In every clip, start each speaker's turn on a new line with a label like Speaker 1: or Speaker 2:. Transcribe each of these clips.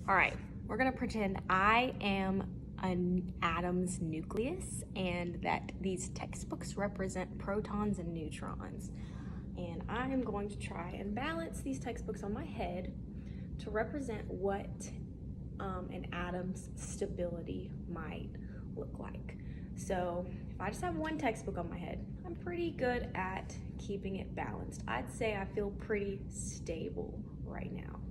Speaker 1: All right, we're gonna pretend I am an atom's nucleus and that these textbooks represent protons and neutrons. And I am going to try and balance these textbooks on my head to represent what an atom's stability might look like. So if I just have one textbook on my head, I'm pretty good at keeping it balanced. I'd say I feel pretty stable right now.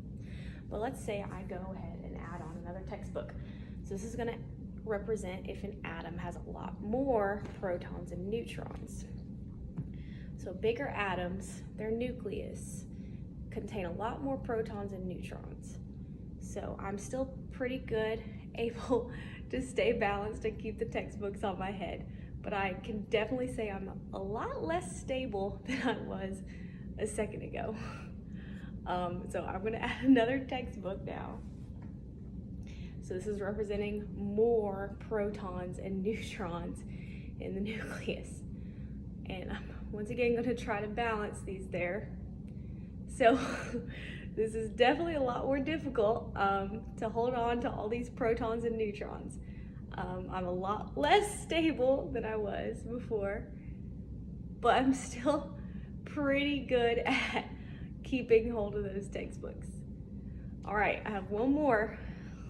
Speaker 1: But let's say I go ahead and add on another textbook. So this is gonna represent if an atom has a lot more protons and neutrons. So bigger atoms, their nucleus, contain a lot more protons and neutrons. So I'm still pretty good, able to stay balanced and keep the textbooks on my head. But I can definitely say I'm a lot less stable than I was a second ago. So I'm gonna add another textbook now. So this is representing more protons and neutrons in the nucleus. And I'm once again gonna try to balance these there. So this is definitely a lot more difficult to hold on to all these protons and neutrons. I'm a lot less stable than I was before, but I'm still pretty good at keeping hold of those textbooks. All right, I have one more.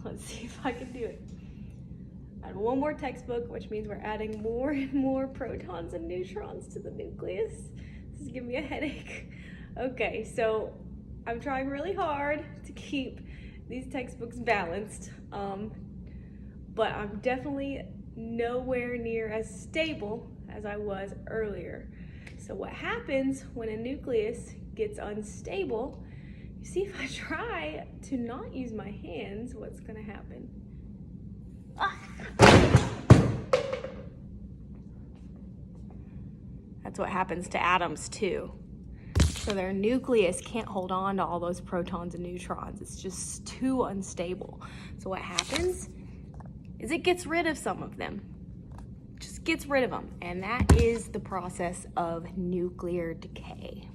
Speaker 1: Let's see if I can do it. I have one more textbook, which means we're adding more and more protons and neutrons to the nucleus. This is giving me a headache. Okay, so I'm trying really hard to keep these textbooks balanced, but I'm definitely nowhere near as stable as I was earlier. So what happens when a nucleus gets unstable, you see if I try to not use my hands, what's gonna happen? That's what happens to atoms too. So their nucleus can't hold on to all those protons and neutrons. It's just too unstable. So what happens is it gets rid of some of them. Just gets rid of them. And that is the process of nuclear decay.